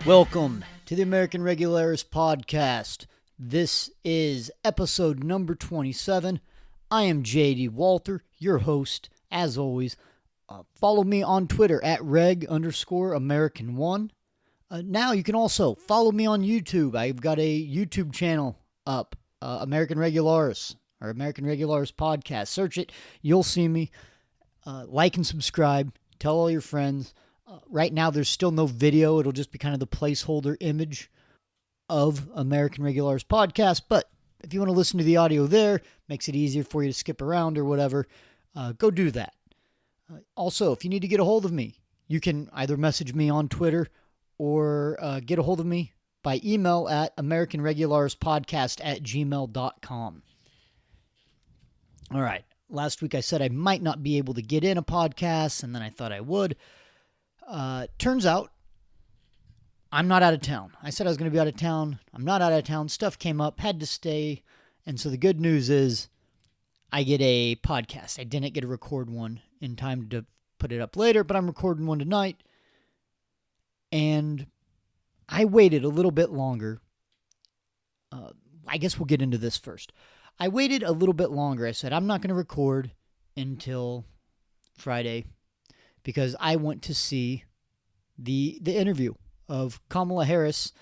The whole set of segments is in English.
Welcome to the American Regulars Podcast. This is episode number 27. I am JD Walter, your host, as always. Follow me on Twitter at reg_American1. Now you can also follow me on YouTube. I've got a YouTube channel up, American Regulars, or American Regulars Podcast. Search it. You'll see me. Like and subscribe. Tell all your friends. Right now, there's still no video. It'll just be kind of the placeholder image of American Regulars Podcast. But if you want to listen to the audio there, makes it easier for you to skip around or whatever, go do that. Also, if you need to get a hold of me, you can either message me on Twitter or get a hold of me by email at americanregularspodcast@gmail.com. All right. Last week I said I might not be able to get in a podcast, and then I thought I would. Turns out, I'm not out of town. I said I was going to be out of town. I'm not out of town. Stuff came up, had to stay. And so the good news is I get a podcast. I didn't get to record one in time to put it up later, but I'm recording one tonight. And I waited a little bit longer. I guess we'll get into this first. I waited a little bit longer. I said I'm not going to record until Friday, because I want to see the interview of Kamala Harris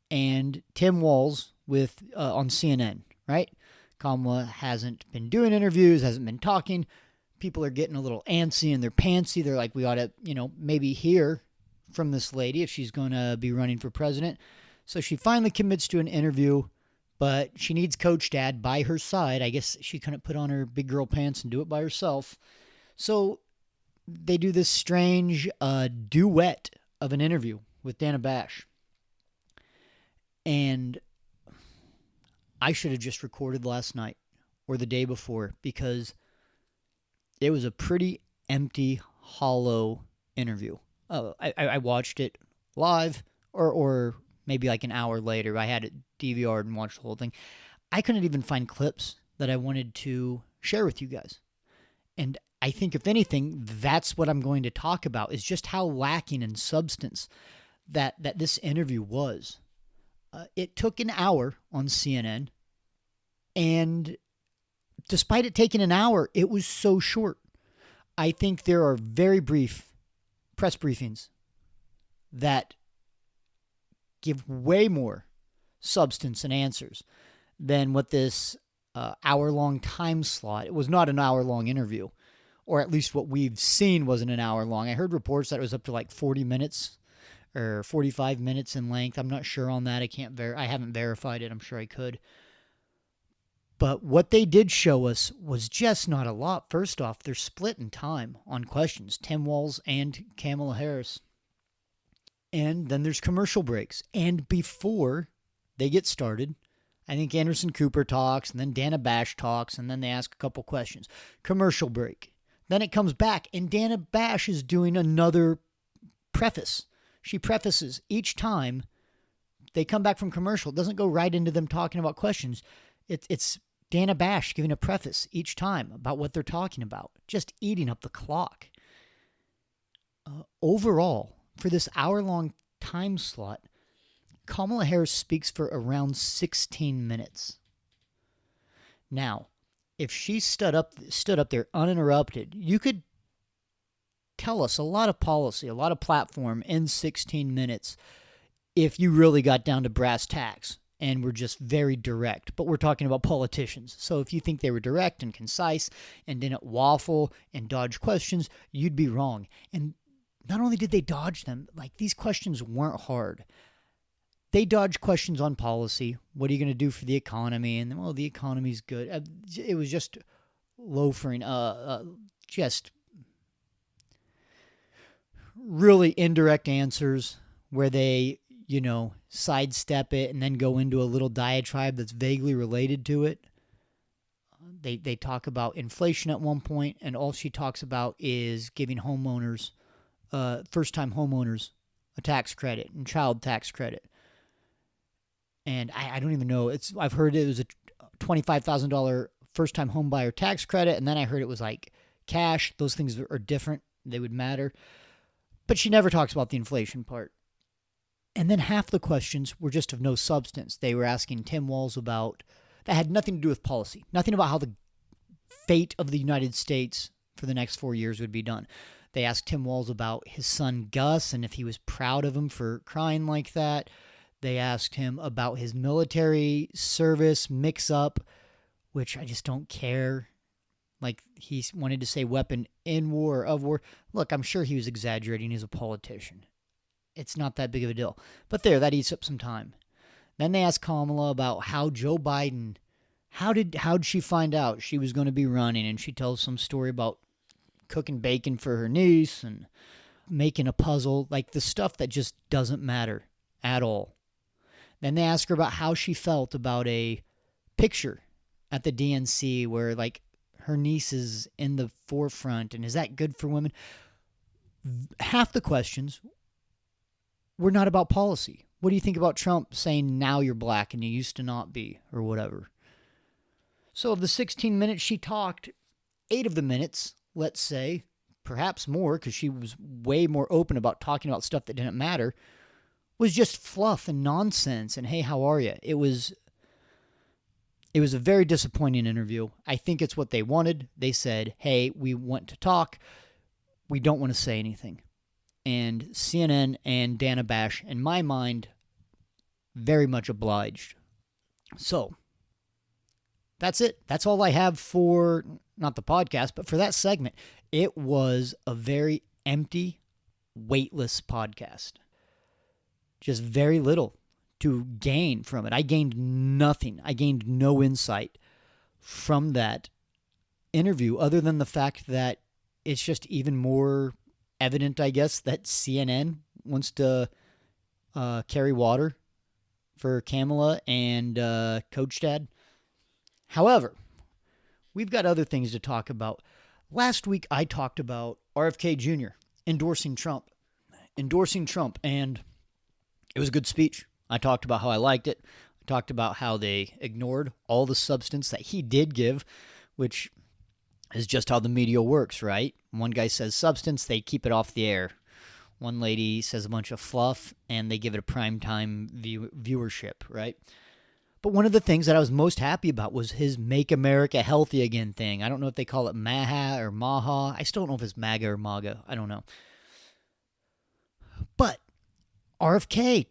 and Tim Walz with on CNN, right? Kamala hasn't been doing interviews, hasn't been talking. People are getting a little antsy and they're pantsy. They're like, we ought to, maybe hear from this lady if she's going to be running for president. So she finally commits to an interview, but she needs Coach Dad by her side. I guess she couldn't put on her big girl pants and do it by herself. So they do this strange duet of an interview with Dana Bash. And I should have just recorded last night or the day before, because it was a pretty empty, hollow interview. I watched it live or maybe like an hour later. I had it DVR'd and watched the whole thing. I couldn't even find clips that I wanted to share with you guys. And I think, if anything, that's what I'm going to talk about, is just how lacking in substance that this interview was. It took an hour on CNN, and despite it taking an hour, it was so short. I think there are very brief press briefings that give way more substance and answers than what this hour-long time slot. It was not an hour-long interview. Or at least what we've seen wasn't an hour long. I heard reports that it was up to like 40 minutes or 45 minutes in length. I'm not sure on that. I haven't verified it. I'm sure I could. But what they did show us was just not a lot. First off, they're split in time on questions, Tim Walz and Kamala Harris. And then there's commercial breaks. And before they get started, I think Anderson Cooper talks, and then Dana Bash talks, and then they ask a couple questions. Commercial break. Then it comes back, and Dana Bash is doing another preface. She prefaces each time they come back from commercial. It doesn't go right into them talking about questions. It's Dana Bash giving a preface each time about what they're talking about, just eating up the clock. Overall, for this hour-long time slot, Kamala Harris speaks for around 16 minutes. Now, if she stood up there uninterrupted, you could tell us a lot of policy, a lot of platform in 16 minutes if you really got down to brass tacks and were just very direct. But we're talking about politicians. So if you think they were direct and concise and didn't waffle and dodge questions, you'd be wrong. And not only did they dodge them, like, these questions weren't hard. They dodged questions on policy. What are you going to do for the economy? And, well, the economy's good. It was just loafering, just really indirect answers where they, sidestep it and then go into a little diatribe that's vaguely related to it. They talk about inflation at one point, and all she talks about is giving homeowners, first-time homeowners, a tax credit and child tax credit. And I don't even know. I've heard it was a $25,000 first-time home buyer tax credit, and then I heard it was like cash. Those things are different. They would matter. But she never talks about the inflation part. And then half the questions were just of no substance. They were asking Tim Walz about, that had nothing to do with policy, nothing about how the fate of the United States for the next 4 years would be done. They asked Tim Walz about his son Gus and if he was proud of him for crying like that. They asked him about his military service mix-up, which I just don't care. Like, he wanted to say weapon in war or of war. Look, I'm sure he was exaggerating. He's a politician. It's not that big of a deal. But there, that eats up some time. Then they asked Kamala about how Joe Biden, how'd she find out she was going to be running? And she tells some story about cooking bacon for her niece and making a puzzle, like the stuff that just doesn't matter at all. Then they ask her about how she felt about a picture at the DNC where, like, her niece is in the forefront, and is that good for women? Half the questions were not about policy. What do you think about Trump saying now you're black and you used to not be, or whatever? So of the 16 minutes she talked, 8 of the minutes, let's say, perhaps more, because she was way more open about talking about stuff that didn't matter, was just fluff and nonsense and, hey, how are you? It was a very disappointing interview. I think it's what they wanted. They said, hey, we want to talk. We don't want to say anything. And CNN and Dana Bash, in my mind, very much obliged. So, that's it. That's all I have for, not the podcast, but for that segment. It was a very empty, weightless podcast. Just very little to gain from it. I gained nothing. I gained no insight from that interview other than the fact that it's just even more evident, I guess, that CNN wants to carry water for Kamala and Coach Dad. However, we've got other things to talk about. Last week, I talked about RFK Jr. endorsing Trump, and it was a good speech. I talked about how I liked it. I talked about how they ignored all the substance that he did give, which is just how the media works, right? One guy says substance, they keep it off the air. One lady says a bunch of fluff, and they give it a primetime viewership, right? But one of the things that I was most happy about was his Make America Healthy Again thing. I don't know if they call it MAHA or MAHA. I still don't know if it's MAGA or MAGA. I don't know. But RFK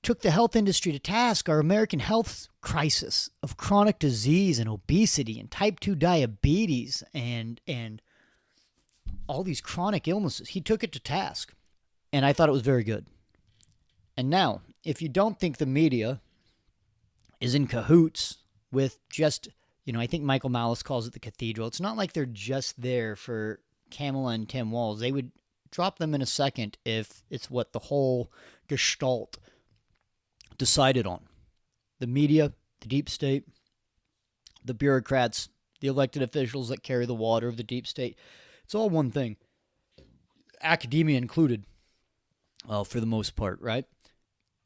took the health industry to task. Our American health crisis of chronic disease and obesity and type 2 diabetes and all these chronic illnesses. He took it to task, and I thought it was very good. And now, if you don't think the media is in cahoots with just, I think Michael Malice calls it the cathedral. It's not like they're just there for Kamala and Tim Walz. They would drop them in a second if it's what the whole gestalt decided on. The media, the deep state, the bureaucrats, the elected officials that carry the water of the deep state. It's all one thing. Academia included, well, for the most part, right?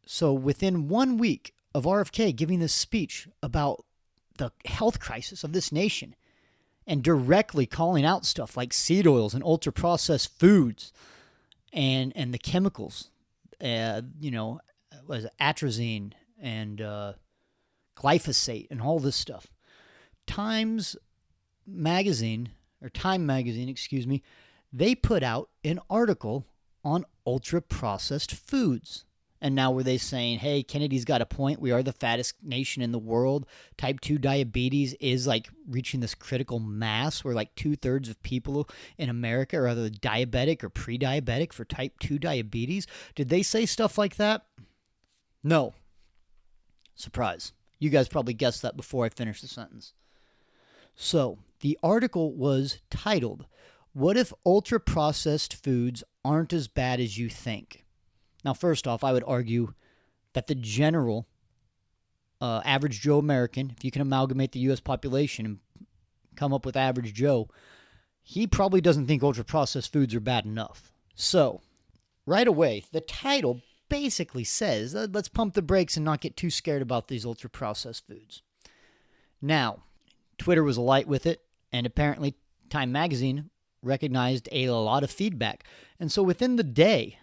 So within 1 week of RFK giving this speech about the health crisis of this nation and directly calling out stuff like seed oils and ultra-processed foods and the chemicals, was atrazine and glyphosate and all this stuff. Time magazine, they put out an article on ultra-processed foods. And now were they saying, hey, Kennedy's got a point. We are the fattest nation in the world. Type 2 diabetes is like reaching this critical mass where like 2/3 of people in America are either diabetic or pre-diabetic for type 2 diabetes. Did they say stuff like that? No. Surprise. You guys probably guessed that before I finished the sentence. So the article was titled, "What if ultra-processed foods aren't as bad as you think?" Now, first off, I would argue that the general average Joe American, if you can amalgamate the U.S. population and come up with average Joe, he probably doesn't think ultra-processed foods are bad enough. So, right away, the title basically says, let's pump the brakes and not get too scared about these ultra-processed foods. Now, Twitter was alight with it, and apparently Time Magazine recognized a lot of feedback. And so within the day,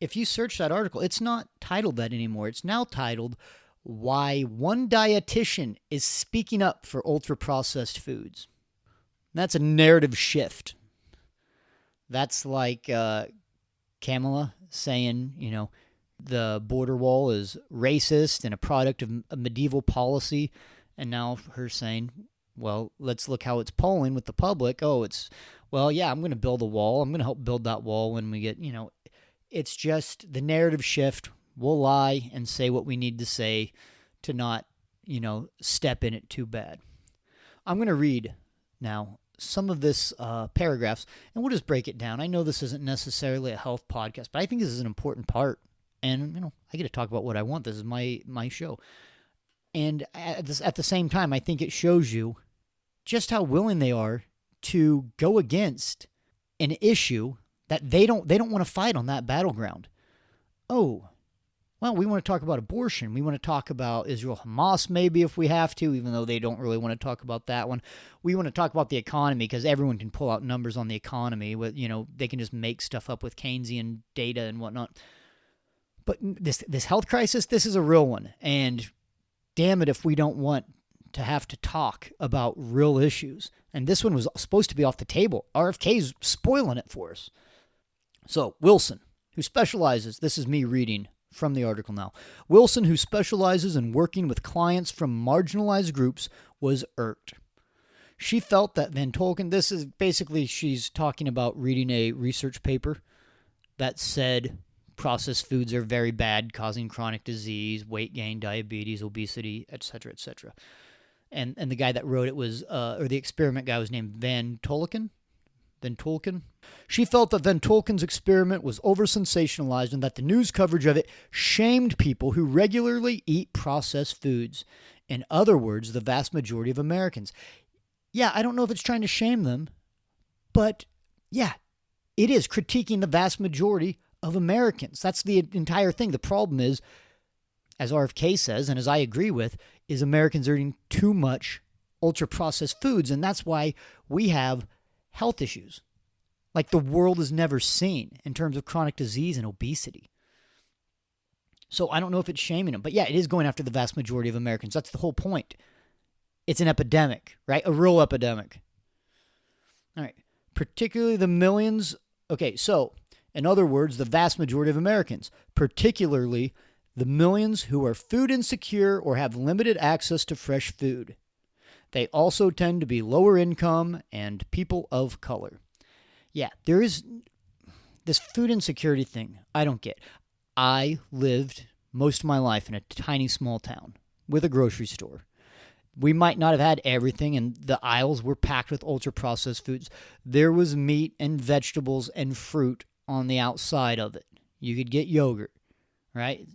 if you search that article, it's not titled that anymore. It's now titled, Why One Dietitian is Speaking Up for Ultra-Processed Foods. That's a narrative shift. That's like Kamala saying, the border wall is racist and a product of a medieval policy. And now her saying, well, let's look how it's polling with the public. I'm going to build a wall. I'm going to help build that wall when we get, it's just the narrative shift. We'll lie and say what we need to say to not, step in it too bad. I'm going to read now some of this paragraphs, and we'll just break it down. I know this isn't necessarily a health podcast, but I think this is an important part. And, I get to talk about what I want. This is my show. And at the same time, I think it shows you just how willing they are to go against an issue that they don't want to fight on that battleground. Oh, well, we want to talk about abortion. We want to talk about Israel-Hamas maybe if we have to, even though they don't really want to talk about that one. We want to talk about the economy because everyone can pull out numbers on the economy. They can just make stuff up with Keynesian data and whatnot. But this health crisis, this is a real one. And damn it if we don't want to have to talk about real issues. And this one was supposed to be off the table. RFK's spoiling it for us. So, Wilson, who specializes, this is me reading from the article now. Wilson, who specializes in working with clients from marginalized groups, was irked. She felt that Van Tolken, this is basically, she's talking about reading a research paper that said processed foods are very bad, causing chronic disease, weight gain, diabetes, obesity, etc., etc. And the guy that wrote it was, or the experiment guy was named Van Tolken. She felt that Van Tolken's experiment was over-sensationalized and that the news coverage of it shamed people who regularly eat processed foods. In other words, the vast majority of Americans. Yeah, I don't know if it's trying to shame them, but yeah, it is critiquing the vast majority of Americans. That's the entire thing. The problem is, as RFK says, and as I agree with, is Americans are eating too much ultra-processed foods, and that's why we have health issues like the world has never seen in terms of chronic disease and obesity. So I don't know if it's shaming them, but yeah, it is going after the vast majority of Americans. That's the whole point. It's an epidemic, right? A real epidemic. All right. Particularly the millions. Okay, so in other words, the vast majority of Americans, particularly the millions who are food insecure or have limited access to fresh food. They also tend to be lower income and people of color. Yeah, there is this food insecurity thing I don't get. I lived most of my life in a tiny small town with a grocery store. We might not have had everything, and the aisles were packed with ultra-processed foods. There was meat and vegetables and fruit on the outside of it. You could get yogurt, right?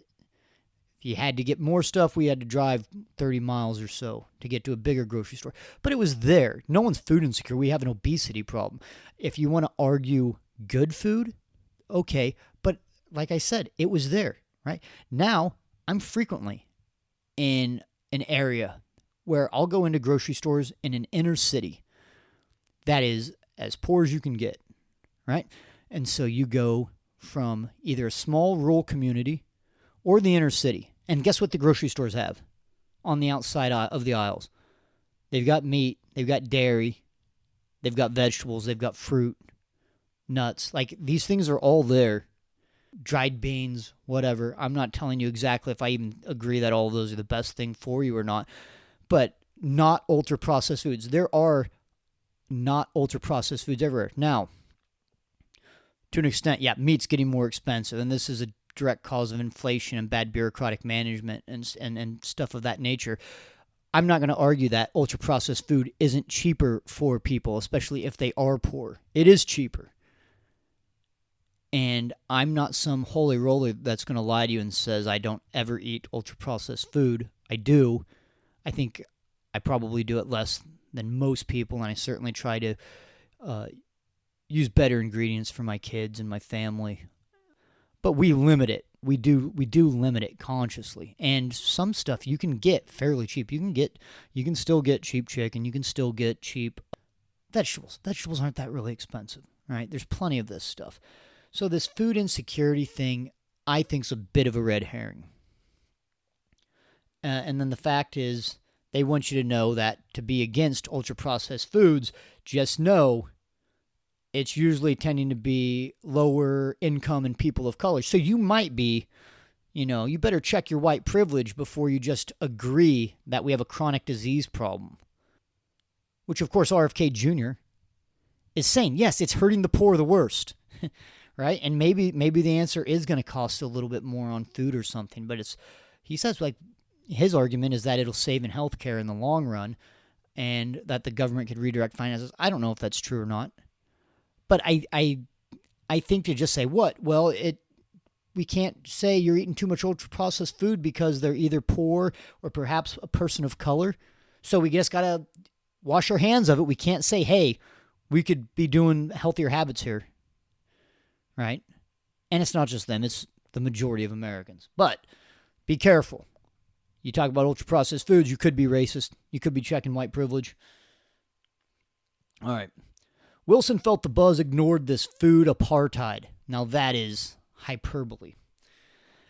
If you had to get more stuff, we had to drive 30 miles or so to get to a bigger grocery store. But it was there. No one's food insecure. We have an obesity problem. If you want to argue good food, okay. But like I said, it was there, right? Now, I'm frequently in an area where I'll go into grocery stores in an inner city that is as poor as you can get, right? And so you go from either a small rural community or the inner city. And guess what the grocery stores have on the outside of the aisles? They've got meat, they've got dairy, they've got vegetables, they've got fruit, nuts. Like, these things are all there. Dried beans, whatever. I'm not telling you exactly if I even agree that all of those are the best thing for you or not. But not ultra-processed foods. There are not ultra-processed foods everywhere. Now, to an extent, yeah, meat's getting more expensive, and this is a direct cause of inflation and bad bureaucratic management and stuff of that nature. I'm not going to argue that ultra-processed food isn't cheaper for people, especially if they are poor. It is cheaper. And I'm not some holy roller that's going to lie to you and says I don't ever eat ultra-processed food. I do. I think I probably do it less than most people, and I certainly try to use better ingredients for my kids and my family. But we limit it. We do limit it consciously. And some stuff you can get fairly cheap. You can still get cheap chicken. You can still get cheap vegetables. Vegetables aren't that really expensive, right? There's plenty of this stuff. So this food insecurity thing, I think is a bit of a red herring. And then the fact is, they want you to know that to be against ultra-processed foods, just know it's usually tending to be lower income and people of color. So you might be, you better check your white privilege before you just agree that we have a chronic disease problem. Which, of course, RFK Jr. is saying, yes, it's hurting the poor the worst. Right? And maybe the answer is going to cost a little bit more on food or something. But he says, like, his argument is that it'll save in healthcare in the long run and that the government could redirect finances. I don't know if that's true or not. But I think to just say, what? Well, we can't say you're eating too much ultra-processed food because they're either poor or perhaps a person of color. So we just got to wash our hands of it. We can't say, hey, we could be doing healthier habits here. Right? And it's not just them. It's the majority of Americans. But be careful. You talk about ultra-processed foods, you could be racist. You could be checking white privilege. All right. Wilson felt the buzz ignored this food apartheid. Now that is hyperbole.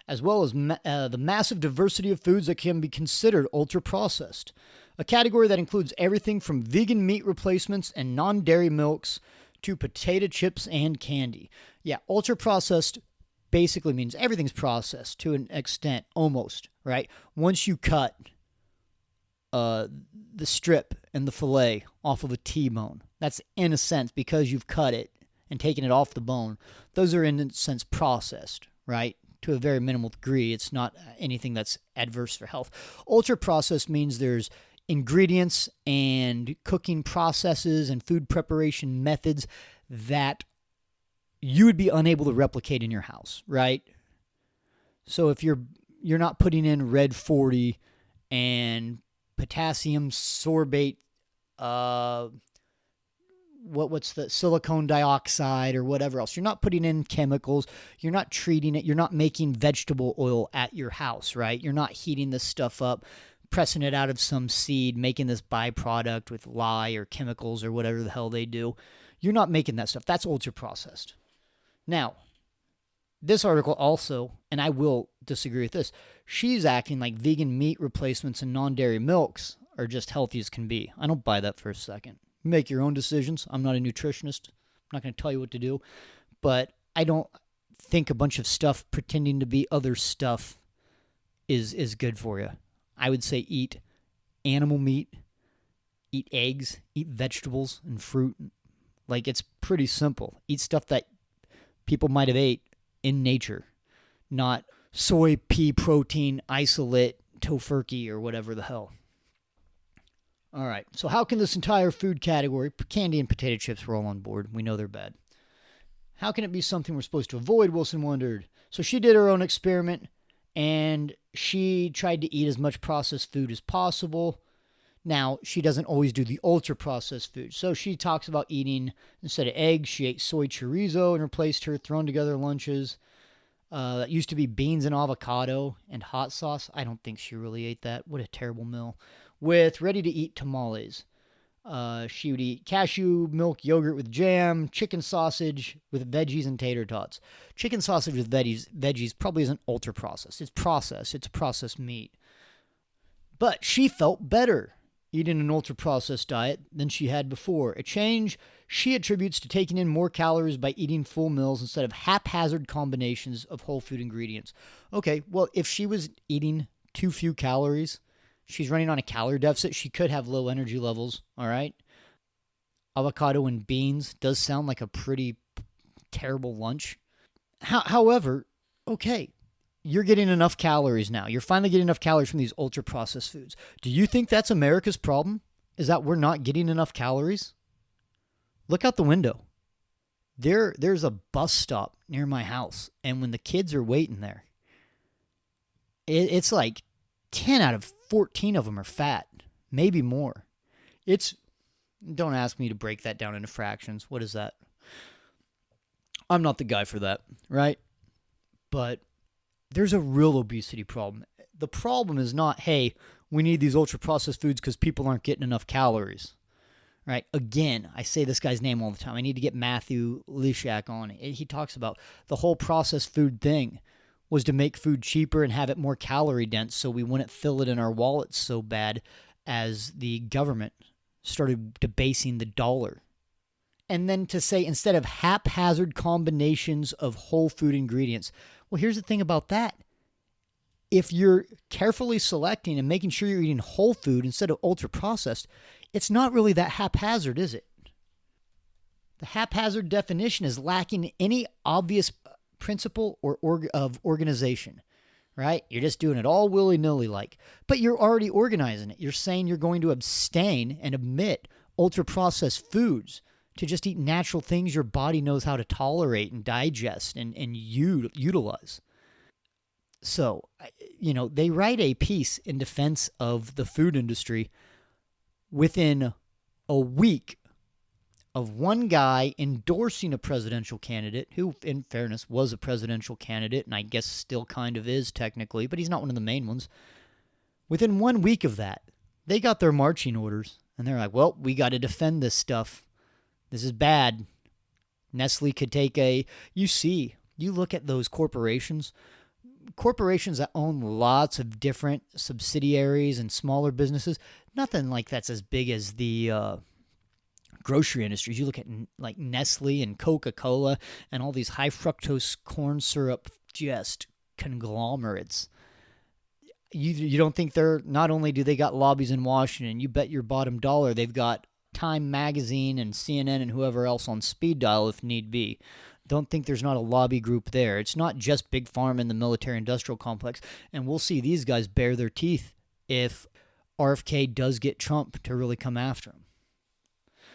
As well as the massive diversity of foods that can be considered ultra-processed. A category that includes everything from vegan meat replacements and non-dairy milks to potato chips and candy. Yeah, ultra-processed basically means everything's processed to an extent, almost, right? Once you cut the strip and the fillet off of a T-bone, that's in a sense, because you've cut it and taken it off the bone, those are in a sense processed, right? To a very minimal degree. It's not anything that's adverse for health. Ultra-processed means there's ingredients and cooking processes and food preparation methods that you would be unable to replicate in your house, right? So if you're not putting in red 40 and potassium sorbate, what's the silicone dioxide or whatever else, you're not putting in chemicals, you're not treating it, you're not making vegetable oil at your house, right? You're not heating this stuff up, pressing it out of some seed, making this byproduct with lye or chemicals or whatever the hell they do. You're not making that stuff. That's ultra-processed. Now, this article also, and I will disagree with this, she's acting like vegan meat replacements and non-dairy milks are just healthy as can be. I don't buy that for a second. Make your own decisions. I'm not a nutritionist. I'm not going to tell you what to do. But I don't think a bunch of stuff pretending to be other stuff is good for you. I would say eat animal meat, eat eggs, eat vegetables and fruit. Like, it's pretty simple. Eat stuff that people might have ate in nature, not soy pea protein isolate tofurkey or whatever the hell. All right, so how can this entire food category, candy and potato chips, we're all on board. We know they're bad. How can it be something we're supposed to avoid, Wilson wondered. So she did her own experiment, and she tried to eat as much processed food as possible. Now, she doesn't always do the ultra-processed food. So she talks about eating, instead of eggs, she ate soy chorizo and replaced her thrown together lunches. That used to be beans and avocado and hot sauce. I don't think she really ate that. What a terrible meal. With ready-to-eat tamales. She would eat cashew milk yogurt with jam, chicken sausage with veggies and tater tots. Chicken sausage with veggies probably isn't ultra-processed. It's processed. It's processed meat. But she felt better eating an ultra-processed diet than she had before. A change she attributes to taking in more calories by eating full meals instead of haphazard combinations of whole food ingredients. Okay, well, if she was eating too few calories, she's running on a calorie deficit, she could have low energy levels, all right? Avocado and beans does sound like a pretty terrible lunch. However, okay, you're getting enough calories now. You're finally getting enough calories from these ultra-processed foods. Do you think that's America's problem? Is that we're not getting enough calories? Look out the window. There's a bus stop near my house, and when the kids are waiting there, it's like 10 out of 14 of them are fat, maybe more. Don't ask me to break that down into fractions. What is that? I'm not the guy for that, right? But there's a real obesity problem. The problem is not, hey, we need these ultra-processed foods because people aren't getting enough calories, right? Again, I say this guy's name all the time. I need to get Matthew Lishak on. He talks about the whole processed food thing. was to make food cheaper and have it more calorie dense so we wouldn't fill it in our wallets so bad as the government started debasing the dollar. And then to say instead of haphazard combinations of whole food ingredients. Well, here's the thing about that. If you're carefully selecting and making sure you're eating whole food instead of ultra processed, it's not really that haphazard, is it? The haphazard definition is lacking any obvious principle of organization, right? You're just doing it all willy-nilly like. But you're already organizing it. You're saying you're going to abstain and omit ultra-processed foods to just eat natural things your body knows how to tolerate and digest and utilize. So, they write a piece in defense of the food industry within a week of one guy endorsing a presidential candidate who, in fairness, was a presidential candidate and I guess still kind of is technically, but he's not one of the main ones. Within 1 week of that, they got their marching orders and they're like, well, we got to defend this stuff. This is bad. Nestle could take you look at those corporations that own lots of different subsidiaries and smaller businesses, nothing like that's as big as the grocery industries. You look at like Nestle and Coca-Cola and all these high fructose corn syrup just conglomerates. You don't think not only do they got lobbies in Washington, you bet your bottom dollar they've got Time Magazine and CNN and whoever else on speed dial if need be. Don't think there's not a lobby group there. It's not just Big Pharma and the military-industrial complex. And we'll see these guys bare their teeth if RFK does get Trump to really come after him.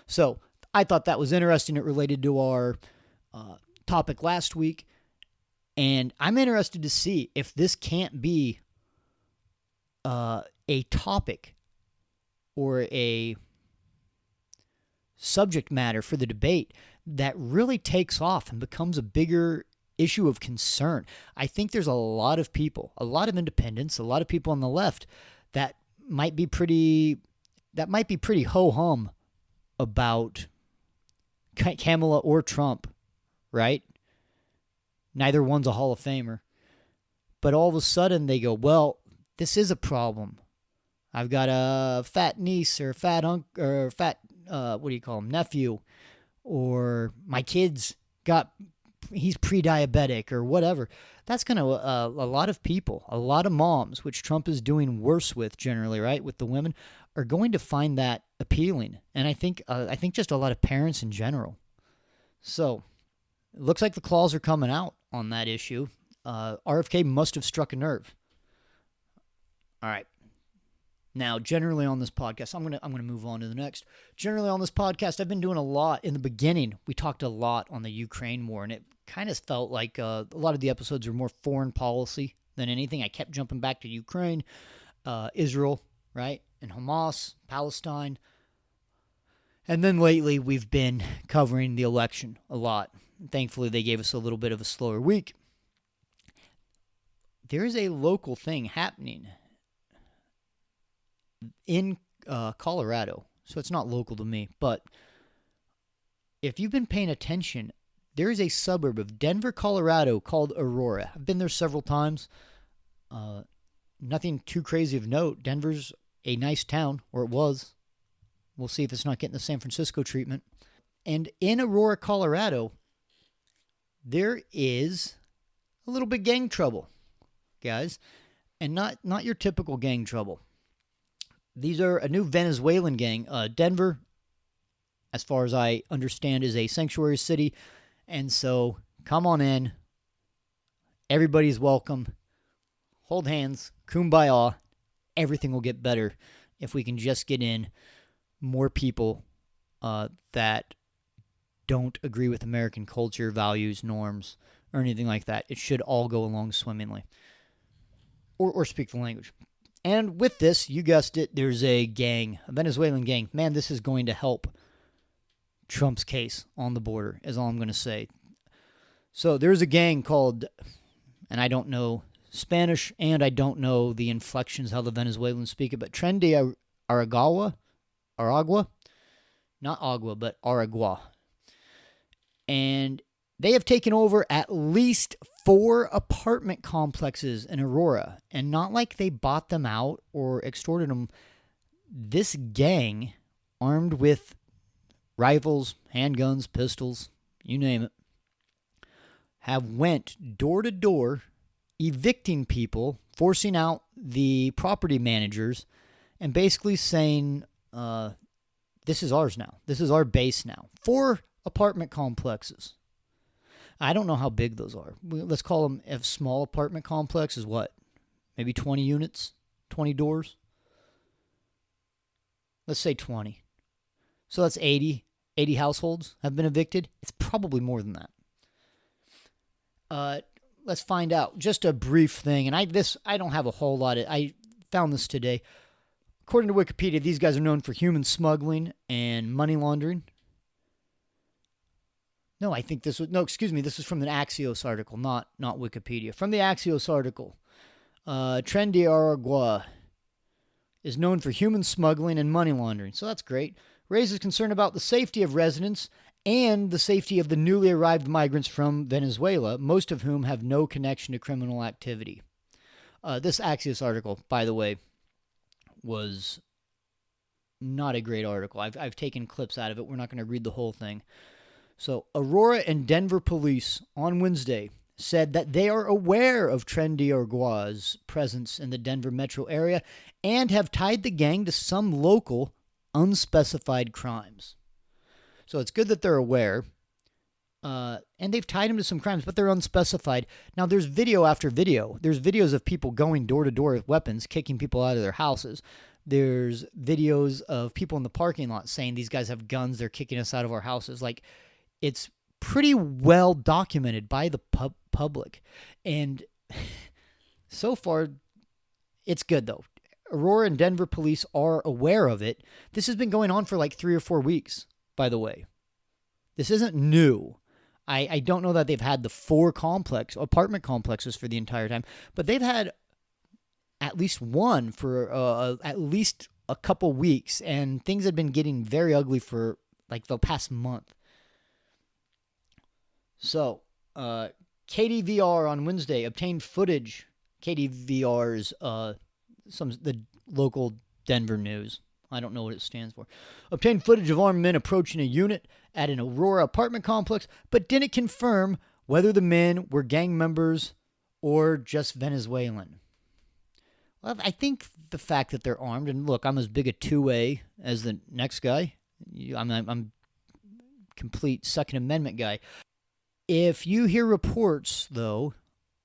So I thought that was interesting. It related to our topic last week. And I'm interested to see if this can't be a topic or a subject matter for the debate that really takes off and becomes a bigger issue of concern. I think there's a lot of people, a lot of independents, a lot of people on the left that might be pretty ho-hum about Kamala or Trump, right? Neither one's a Hall of Famer. But all of a sudden they go, well, this is a problem. I've got a fat niece or fat uncle or fat nephew, or my kid's he's pre-diabetic or whatever. That's going to, a lot of people, a lot of moms, which Trump is doing worse with generally, right, with the women, are going to find that appealing. And I think just a lot of parents in general. So it looks like the claws are coming out on that issue. RFK must have struck a nerve. All right. Now, generally on this podcast, I'm gonna move on to the next. Generally on this podcast, I've been doing a lot. In the beginning, we talked a lot on the Ukraine war, and it kind of felt like a lot of the episodes are more foreign policy than anything. I kept jumping back to Ukraine, Israel, right, and Hamas, Palestine. And then lately, we've been covering the election a lot. Thankfully, they gave us a little bit of a slower week. There is a local thing happening in Colorado, so it's not local to me, but if you've been paying attention, there is a suburb of Denver, Colorado called Aurora. I've been there several times. Nothing too crazy of note. Denver's a nice town, or it was. We'll see if it's not getting the San Francisco treatment. And in Aurora, Colorado, there is a little bit gang trouble, guys, and not your typical gang trouble. These are a new Venezuelan gang. Denver, as far as I understand, is a sanctuary city. And so, come on in. Everybody's welcome. Hold hands. Kumbaya. Everything will get better if we can just get in more people that don't agree with American culture, values, norms, or anything like that. It should all go along swimmingly. Or speak the language. And with this, you guessed it, there's a gang, a Venezuelan gang. Man, this is going to help Trump's case on the border, is all I'm going to say. So there's a gang called, and I don't know Spanish, and I don't know the inflections, how the Venezuelans speak it, but Tren de Aragua, not Agua, but Aragua. And They have taken over at least 4 apartment complexes in Aurora, and not like they bought them out or extorted them. This gang, armed with rifles, handguns, pistols, you name it, have went door to door, evicting people, forcing out the property managers, and basically saying, this is ours now. This is our base now. 4 apartment complexes. I don't know how big those are. Let's call them a small apartment complex is what? Maybe 20 units? 20 doors? Let's say 20. So that's 80 households have been evicted. It's probably more than that. Let's find out. Just a brief thing, and I don't have a whole lot of. I found this today. According to Wikipedia, these guys are known for human smuggling and money laundering. No, I think this was this is from the Axios article, not Wikipedia. From the Axios article, Tren de Aragua is known for human smuggling and money laundering, so that's great. Raises concern about the safety of residents and the safety of the newly arrived migrants from Venezuela, most of whom have no connection to criminal activity. This Axios article, by the way, was not a great article. I've taken clips out of it. We're not going to read the whole thing. So, Aurora and Denver police on Wednesday said that they are aware of Tren de Argua's presence in the Denver metro area and have tied the gang to some local unspecified crimes. So it's good that they're aware, and they've tied him to some crimes, but they're unspecified. Now, there's video after video. There's videos of people going door to door with weapons, kicking people out of their houses. There's videos of people in the parking lot saying these guys have guns, they're kicking us out of our houses. Like, it's pretty well documented by the public. And so far, it's good, though. Aurora and Denver police are aware of it. This has been going on for like 3 or 4 weeks, by the way. This isn't new. I don't know that they've had the 4 apartment complexes for the entire time, but they've had at least one for at least a couple weeks, and things have been getting very ugly for like the past month. So, KDVR on Wednesday obtained footage. KDVR's the local Denver news. I don't know what it stands for. Obtained footage of armed men approaching a unit at an Aurora apartment complex, but didn't confirm whether the men were gang members or just Venezuelan. Well, I think the fact that they're armed, and look, I'm as big a 2A as the next guy. I'm complete Second Amendment guy. If you hear reports, though,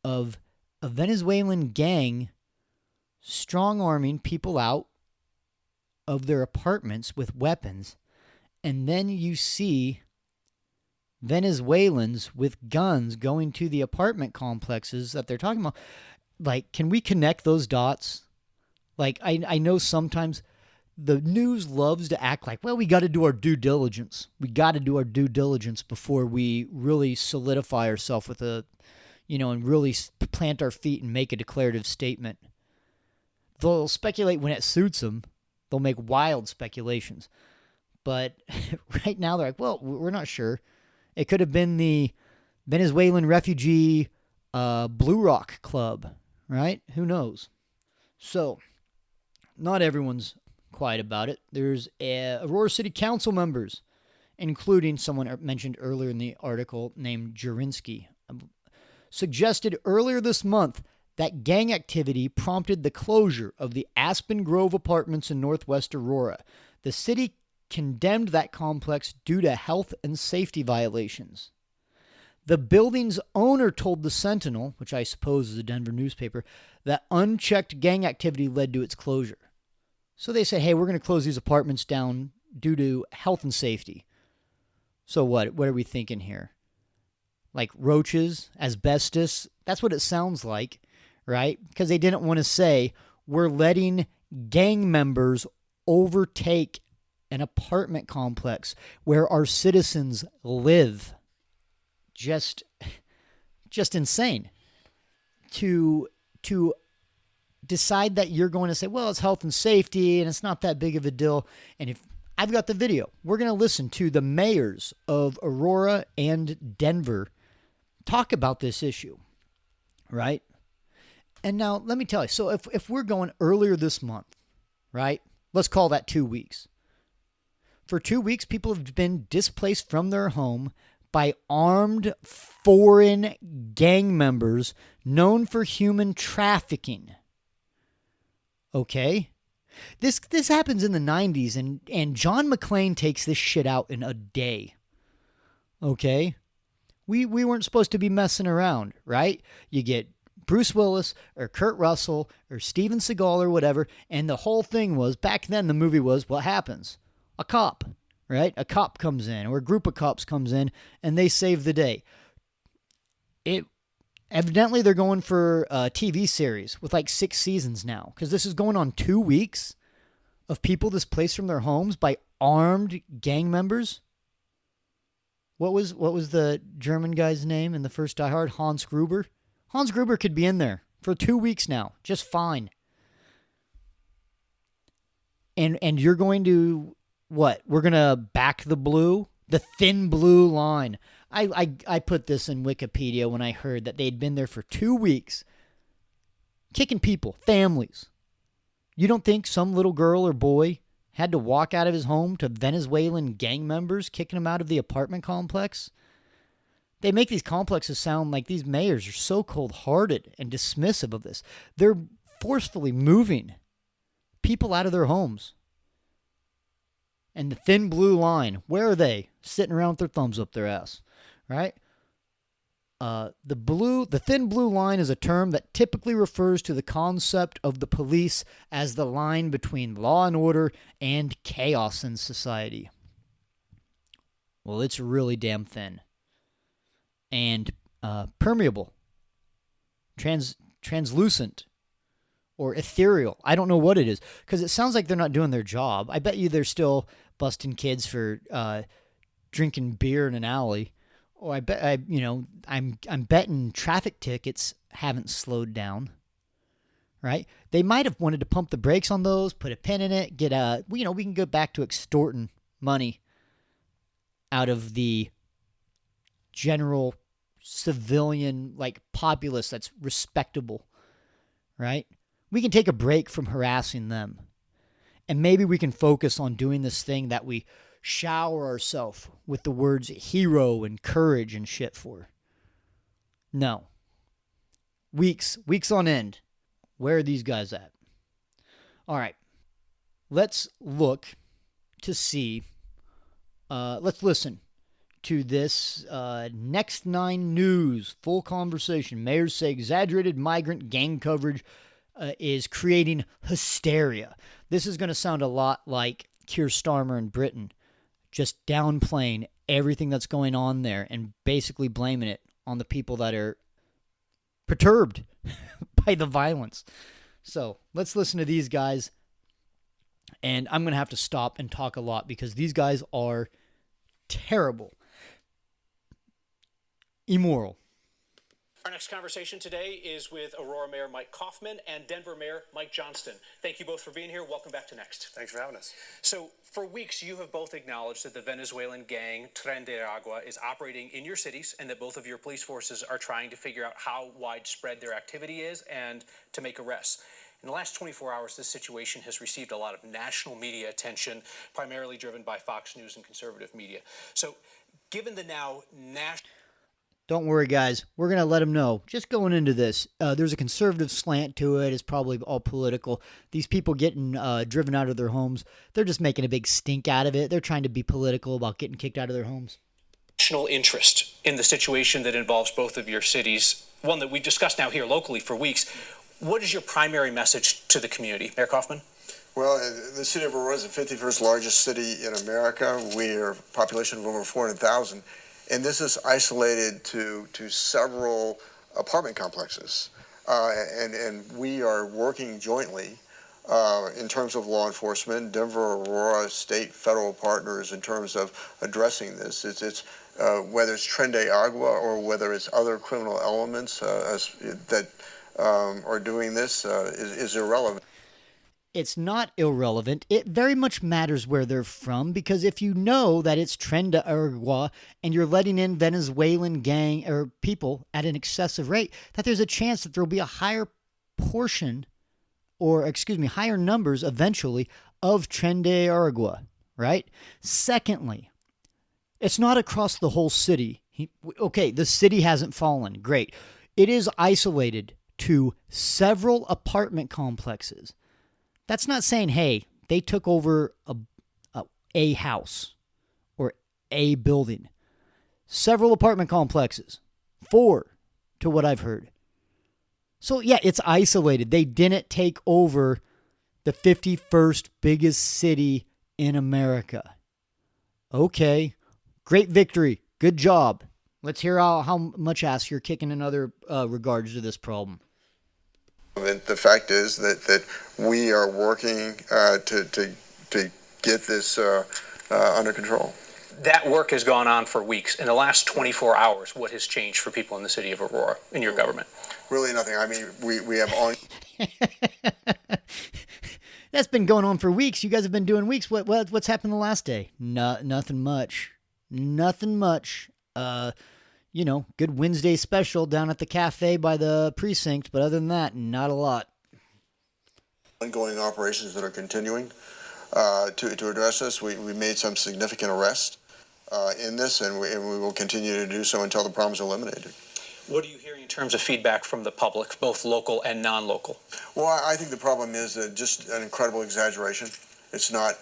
of a Venezuelan gang strong-arming people out of their apartments with weapons, and then you see Venezuelans with guns going to the apartment complexes that they're talking about, like, can we connect those dots? Like, I know sometimes the news loves to act like, well, we got to do our due diligence. We got to do our due diligence before we really solidify ourselves with and really plant our feet and make a declarative statement. They'll speculate when it suits them. They'll make wild speculations. But right now they're like, well, we're not sure. It could have been the Venezuelan refugee Blue Rock Club, right? Who knows? So, not everyone's quiet about it. There's Aurora City Council members, including someone mentioned earlier in the article named Jurinsky, suggested earlier this month that gang activity prompted the closure of the Aspen Grove apartments in northwest Aurora. The city condemned that complex due to health and safety violations. The building's owner told the Sentinel, which I suppose is a Denver newspaper, that unchecked gang activity led to its closure. So they said, hey, we're going to close these apartments down due to health and safety. So what? What are we thinking here? Like roaches, asbestos? That's what it sounds like, right? Because they didn't want to say, we're letting gang members overtake an apartment complex where our citizens live. Just insane. To decide that you're going to say, well, it's health and safety and it's not that big of a deal. And if I've got the video, we're going to listen to the mayors of Aurora and Denver talk about this issue, right? And now let me tell you, so if we're going earlier this month, right? Let's call that 2 weeks. For 2 weeks, people have been displaced from their home by armed foreign gang members known for human trafficking. Okay? This happens in the 90s, and John McClane takes this shit out in a day. Okay? We weren't supposed to be messing around, right? You get Bruce Willis or Kurt Russell or Steven Seagal or whatever, and the whole thing was, back then the movie was, what happens? A cop, right? A cop comes in, or a group of cops comes in, and they save the day. Evidently they're going for a TV series with like 6 seasons now, because this is going on 2 weeks of people displaced from their homes by armed gang members. What was the German guy's name in the first Die Hard? Hans Gruber. Hans Gruber could be in there for 2 weeks now, just fine. And you're going to, what? We're going to back the blue? The thin blue line. I put this in Wikipedia when I heard that they'd been there for 2 weeks, kicking people, families. You don't think some little girl or boy had to walk out of his home to Venezuelan gang members kicking him out of the apartment complex? They make these complexes sound like these mayors are so cold-hearted and dismissive of this. They're forcefully moving people out of their homes. And the thin blue line, where are they? Sitting around with their thumbs up their ass, right? The thin blue line is a term that typically refers to the concept of the police as the line between law and order and chaos in society. Well, it's really damn thin. And permeable, translucent, or ethereal. I don't know what it is, because it sounds like they're not doing their job. I bet you they're still busting kids for drinking beer in an alley. Or I'm betting traffic tickets haven't slowed down. Right? They might have wanted to pump the brakes on those, put a pin in it, we can go back to extorting money out of the general civilian, like, populace that's respectable, right? We can take a break from harassing them. And maybe we can focus on doing this thing that we shower ourselves with the words hero and courage and shit for. No. Weeks on end. Where are these guys at? All right. Let's look to see. Let's listen to this Next 9 News full conversation. Mayors say exaggerated migrant gang coverage is creating hysteria. This is going to sound a lot like Keir Starmer in Britain, just downplaying everything that's going on there and basically blaming it on the people that are perturbed by the violence. So let's listen to these guys. And I'm going to have to stop and talk a lot because these guys are terrible. Immoral. Our next conversation today is with Aurora Mayor Mike Kaufman and Denver Mayor Mike Johnston. Thank you both for being here. Welcome back to Next. Thanks for having us. So, for weeks, you have both acknowledged that the Venezuelan gang Tren de Agua is operating in your cities and that both of your police forces are trying to figure out how widespread their activity is and to make arrests. In the last 24 hours, this situation has received a lot of national media attention, primarily driven by Fox News and conservative media. So, given the now national... Don't worry, guys. We're going to let them know. Just going into this, there's a conservative slant to it. It's probably all political. These people getting driven out of their homes, they're just making a big stink out of it. They're trying to be political about getting kicked out of their homes. National interest in the situation that involves both of your cities, one that we've discussed now here locally for weeks. What is your primary message to the community? Mayor Kaufman? Well, the city of Aurora is the 51st largest city in America. We are a population of over 400,000. And this is isolated to several apartment complexes. And we are working jointly in terms of law enforcement, Denver, Aurora, state, federal partners in terms of addressing this. It's whether it's Tren de Agua or whether it's other criminal elements that are doing this is irrelevant. it's not irrelevant. It very much matters where they're from, because if you know that it's Tren de Aragua and you're letting in Venezuelan gang or people at an excessive rate, that there's a chance that there will be a higher portion, or excuse me, higher numbers eventually of Tren de Aragua, right? Secondly, it's not across the whole city. Okay, the city hasn't fallen. Great. It is isolated to several apartment complexes. That's not saying, hey, they took over a house or a building. Several apartment complexes. 4, to what I've heard. So, yeah, it's isolated. They didn't take over the 51st biggest city in America. Okay, great victory. Good job. Let's hear how much ass you're kicking in other regards to this problem. The fact is that we are working to get this under control. That work has gone on for weeks. In the last 24 hours, what has changed for people in the city of Aurora, in your government? Really nothing. I mean, we have on. That's been going on for weeks. You guys have been doing weeks. What's happened the last day? Nothing much. Nothing much. Good Wednesday special down at the cafe by the precinct, but other than that, not a lot. Ongoing operations that are continuing to address this. We made some significant arrests in this, and we will continue to do so until the problem is eliminated. What are you hearing in terms of feedback from the public, both local and non-local? Well, I think the problem is just an incredible exaggeration. It's not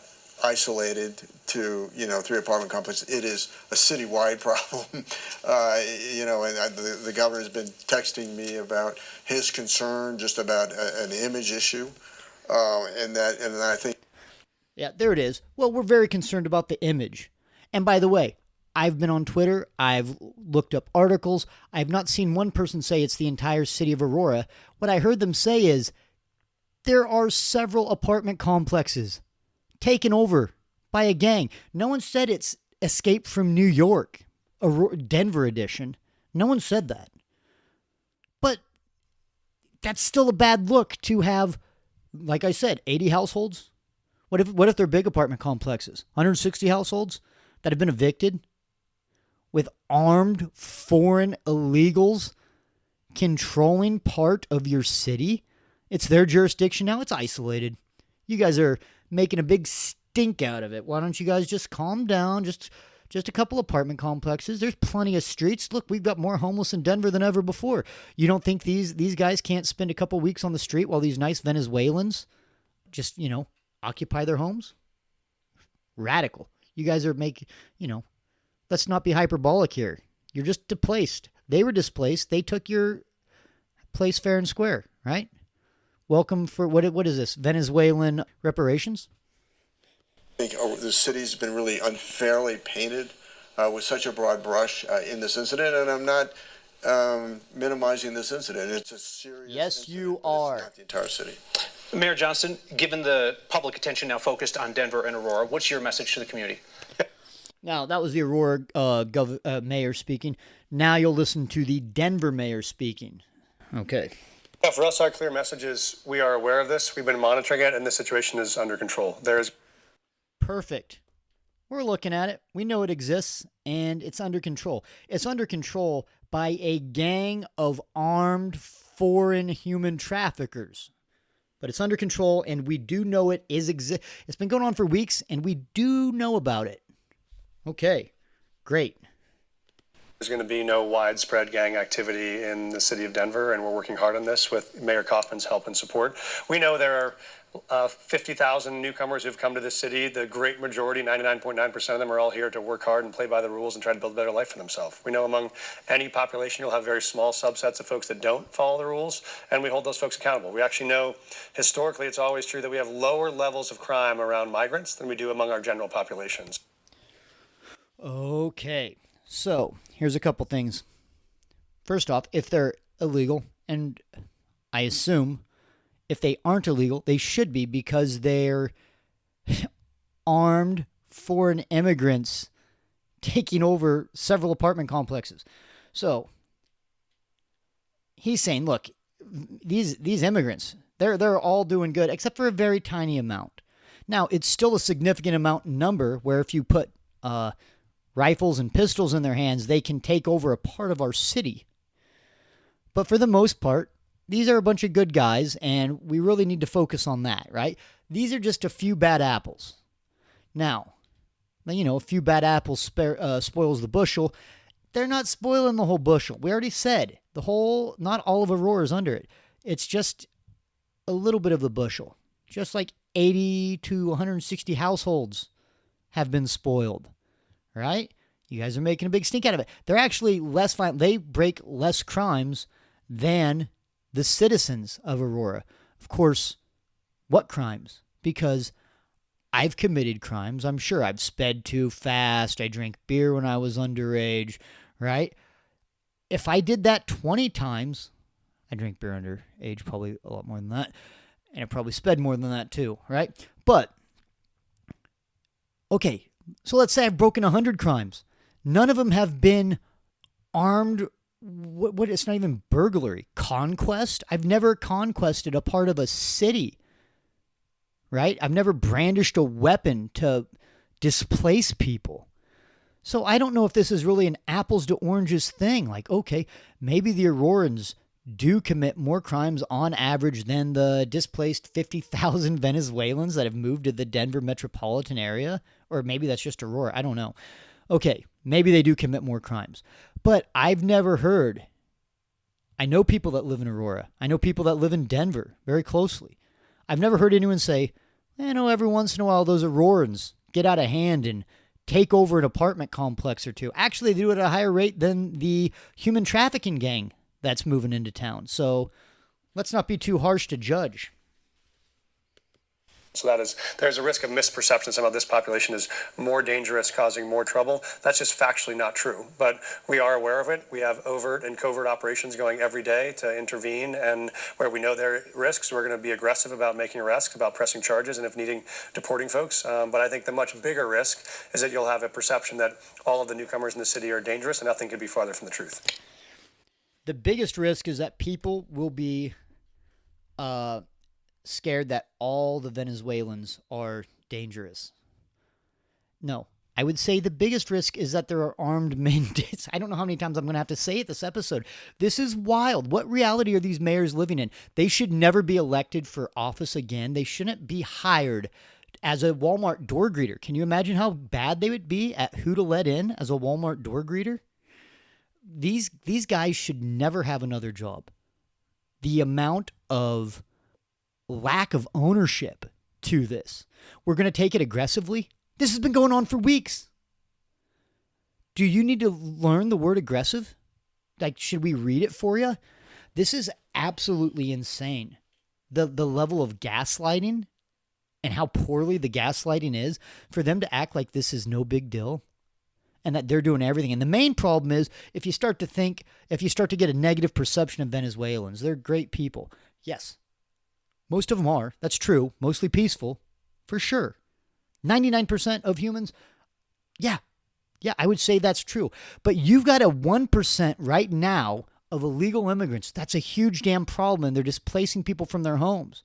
isolated to 3 apartment complexes. It is a citywide problem. And the governor has been texting me about his concern just about an image issue, and I think. Yeah, there it is. Well, we're very concerned about the image. And by the way, I've been on Twitter. I've looked up articles. I have not seen one person say it's the entire city of Aurora. What I heard them say is there are several apartment complexes taken over by a gang. No one said it's Escape from New York, Denver edition. No one said that. But that's still a bad look to have, like I said, 80 households. What if they're big apartment complexes? 160 households that have been evicted with armed foreign illegals controlling part of your city? It's their jurisdiction now. It's isolated. You guys are making a big stink out of it. Why don't you guys just calm down? Just a couple apartment complexes. There's plenty of streets. Look, we've got more homeless in Denver than ever before. You don't think these guys can't spend a couple weeks on the street while these nice Venezuelans just, occupy their homes? Radical. You guys are making, let's not be hyperbolic here. You're just displaced. They were displaced. They took your place fair and square, right? Welcome for, what is this, Venezuelan reparations? I think the city's been really unfairly painted with such a broad brush in this incident, and I'm not minimizing this incident. It's a serious Yes, incident, you but are. It's not the entire city. Mayor Johnson, given the public attention now focused on Denver and Aurora, what's your message to the community? Now, that was the Aurora mayor speaking. Now you'll listen to the Denver mayor speaking. Okay. Yeah, for us, our clear message is we are aware of this. We've been monitoring it, and the situation is under control. Perfect. We're looking at it. We know it exists, and it's under control. It's under control by a gang of armed foreign human traffickers. But it's under control, and we do know it is It's been going on for weeks, and we do know about it. Okay, great. There's going to be no widespread gang activity in the city of Denver, and we're working hard on this with Mayor Kaufman's help and support. We know there are 50,000 newcomers who've come to this city. The great majority, 99.9% of them, are all here to work hard and play by the rules and try to build a better life for themselves. We know among any population, you'll have very small subsets of folks that don't follow the rules, and we hold those folks accountable. We actually know historically it's always true that we have lower levels of crime around migrants than we do among our general populations. Okay, so here's a couple things. First off, if they're illegal, and I assume if they aren't illegal, they should be, because they're armed foreign immigrants taking over several apartment complexes. So he's saying, look, these immigrants, They're all doing good, except for a very tiny amount. Now, it's still a significant amount in number, where if you put rifles and pistols in their hands, they can take over a part of our city. But for the most part, these are a bunch of good guys, and we really need to focus on that, right? These are just a few bad apples. Now, a few bad apples spoils the bushel. They're not spoiling the whole bushel. We already said not all of Aurora is under it. It's just a little bit of the bushel. Just like 80 to 160 households have been spoiled, right? You guys are making a big stink out of it. They're actually less violent. They break less crimes than the citizens of Aurora. Of course, what crimes? Because I've committed crimes. I'm sure I've sped too fast. I drank beer when I was underage, right? If I did that 20 times, I drank beer underage probably a lot more than that. And I probably sped more than that too, right? But, okay, so let's say I've broken 100 crimes. None of them have been armed. What? It's not even burglary. Conquest? I've never conquested a part of a city, right? I've never brandished a weapon to displace people. So I don't know if this is really an apples to oranges thing. Like, okay, maybe the Aurorans do commit more crimes on average than the displaced 50,000 Venezuelans that have moved to the Denver metropolitan area. Or maybe that's just Aurora. I don't know. Okay, maybe they do commit more crimes. But I've never heard. I know people that live in Aurora. I know people that live in Denver very closely. I've never heard anyone say, every once in a while those Aurorans get out of hand and take over an apartment complex or two. Actually, they do it at a higher rate than the human trafficking gang that's moving into town. So let's not be too harsh to judge. So there's a risk of misperception. Some of this population is more dangerous, causing more trouble. That's just factually not true. But we are aware of it. We have overt and covert operations going every day to intervene. And where we know there are risks, we're going to be aggressive about making arrests, about pressing charges, and if needing, deporting folks. But I think the much bigger risk is that you'll have a perception that all of the newcomers in the city are dangerous, and nothing could be farther from the truth. The biggest risk is that people will be scared that all the Venezuelans are dangerous. No, I would say the biggest risk is that there are armed men. I don't know how many times I'm going to have to say it this episode. This is wild. What reality are these mayors living in? They should never be elected for office again. They shouldn't be hired as a Walmart door greeter. Can you imagine how bad they would be at who to let in as a Walmart door greeter? These guys should never have another job. The amount of lack of ownership to this. We're going to take it aggressively. This has been going on for weeks. Do you need to learn the word aggressive? Like, should we read it for you? This is absolutely insane. The level of gaslighting and how poorly the gaslighting is for them to act like this is no big deal and that they're doing everything. And the main problem is if you start to get a negative perception of Venezuelans, they're great people. Yes. Most of them are. That's true. Mostly peaceful, for sure. 99% of humans, yeah, I would say that's true. But you've got a 1% right now of illegal immigrants. That's a huge damn problem, and they're displacing people from their homes.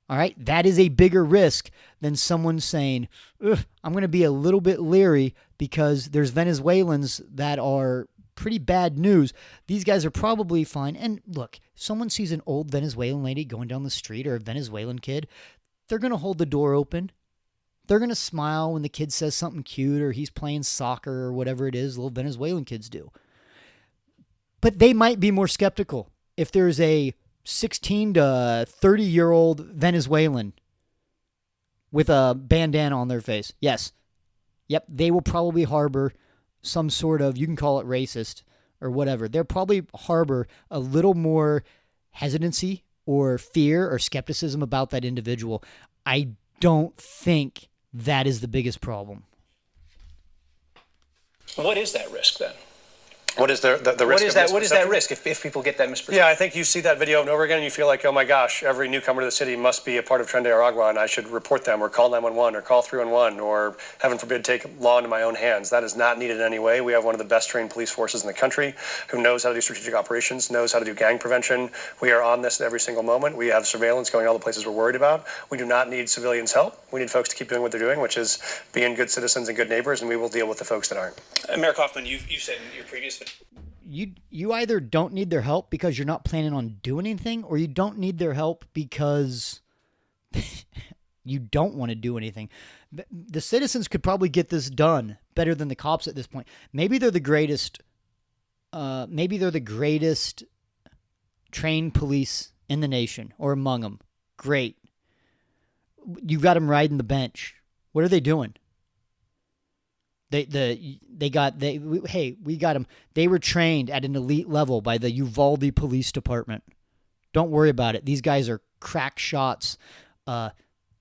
All right? That is a bigger risk than someone saying, I'm going to be a little bit leery because there's Venezuelans that are pretty bad news. These guys are probably fine. And look, someone sees an old Venezuelan lady going down the street or a Venezuelan kid, they're going to hold the door open. They're going to smile when the kid says something cute or he's playing soccer or whatever it is little Venezuelan kids do. But they might be more skeptical if there's a 16 to 30-year-old Venezuelan with a bandana on their face. Yes. Yep, they will probably harbor some sort of, you can call it racist or whatever. They'll probably harbor a little more hesitancy or fear or skepticism about that individual. I don't think that is the biggest problem. What is that risk then? What is the risk? What is that risk if people get that misperception? Yeah, I think you see that video over and over again and you feel like, oh my gosh, every newcomer to the city must be a part of Tren de Aragua and I should report them or call 911 or call 311 or, heaven forbid, take law into my own hands. That is not needed in any way. We have one of the best trained police forces in the country who knows how to do strategic operations, knows how to do gang prevention. We are on this at every single moment. We have surveillance going all the places we're worried about. We do not need civilians' help. We need folks to keep doing what they're doing, which is being good citizens and good neighbors, and we will deal with the folks that aren't. Mayor Kaufman, you said in your previous you either don't need their help because you're not planning on doing anything, or you don't need their help because you don't want to do anything. The citizens could probably get this done better than the cops at this point. Maybe they're the greatest. Maybe they're the greatest trained police in the nation or among them. Great. You've got them riding the bench. What are they doing? We got them. They were trained at an elite level by the Uvalde Police Department. Don't worry about it. These guys are crack shots. They're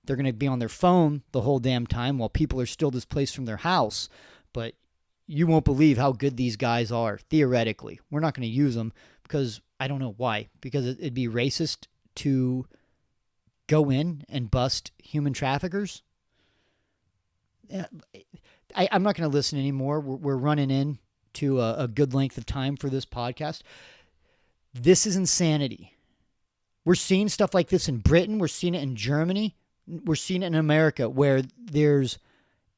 going to be on their phone the whole damn time while people are still displaced from their house. But you won't believe how good these guys are, theoretically. We're not going to use them because I don't know why. Because it'd be racist to go in and bust human traffickers. I'm not going to listen anymore. We're running in to a good length of time for this podcast. This is insanity. We're seeing stuff like this in Britain. We're seeing it in Germany. We're seeing it in America where there's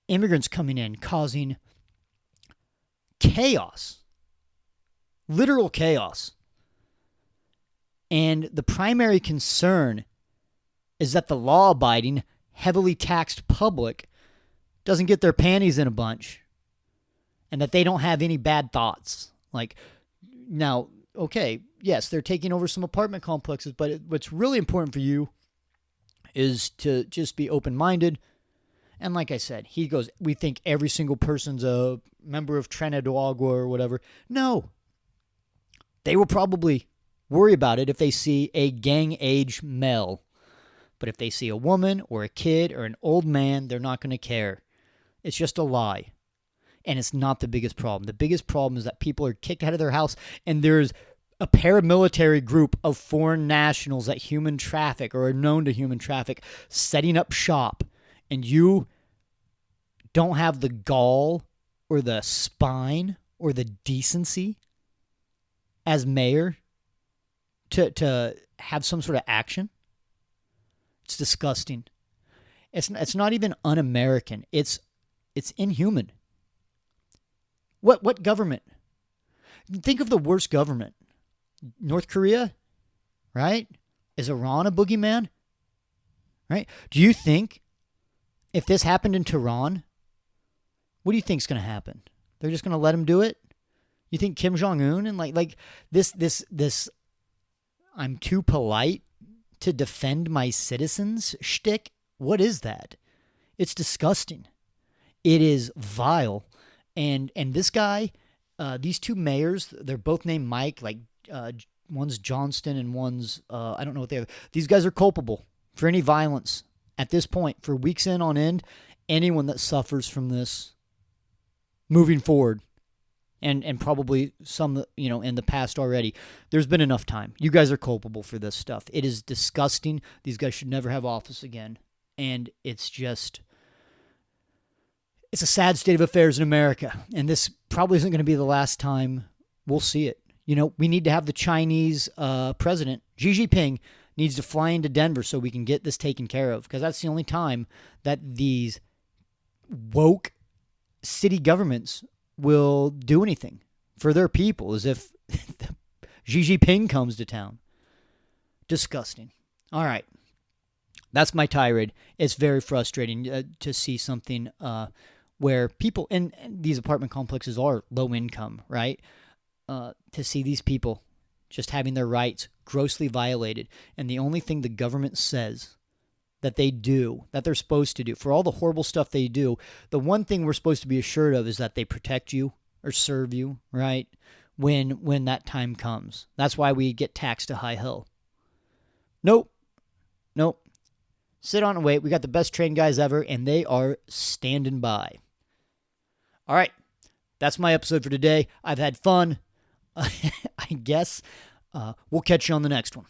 immigrants coming in causing chaos, literal chaos. And the primary concern is that the law-abiding, heavily taxed public doesn't get their panties in a bunch and that they don't have any bad thoughts. Like, now, okay, yes, they're taking over some apartment complexes, but what's really important for you is to just be open-minded. And like I said, he goes, we think every single person's a member of Tren de Aragua or whatever. No. They will probably worry about it if they see a gang-age male. But if they see a woman or a kid or an old man, they're not going to care. It's just a lie. And it's not the biggest problem. The biggest problem is that people are kicked out of their house and there's a paramilitary group of foreign nationals that human traffic or are known to human traffic setting up shop. And you don't have the gall or the spine or the decency as mayor to have some sort of action. It's disgusting. It's not even un-American. It's inhuman. What government? Think of the worst government. North Korea, right? Is Iran a boogeyman? Right? Do you think if this happened in Tehran, what do you think is going to happen? They're just going to let him do it? You think Kim Jong-un and like this I'm too polite to defend my citizens shtick? What is that? It's disgusting. It is vile. And this guy, these two mayors, they're both named Mike, like one's Johnston and one's, I don't know what they are. These guys are culpable for any violence at this point, for weeks in on end. Anyone that suffers from this moving forward, and probably some, in the past already, there's been enough time. You guys are culpable for this stuff. It is disgusting. These guys should never have office again. And it's a sad state of affairs in America. And this probably isn't going to be the last time we'll see it. We need to have the Chinese president, Xi Jinping, needs to fly into Denver so we can get this taken care of. Because that's the only time that these woke city governments will do anything for their people, is if Xi Jinping comes to town. Disgusting. All right. That's my tirade. It's very frustrating to see something where people in these apartment complexes are low income, right? To see these people just having their rights grossly violated. And the only thing the government says that they do, that they're supposed to do, for all the horrible stuff they do, the one thing we're supposed to be assured of is that they protect you or serve you, right? When that time comes. That's why we get taxed to high hell. Nope. Sit on and wait. We got the best trained guys ever, and they are standing by. All right. That's my episode for today. I've had fun. I guess we'll catch you on the next one.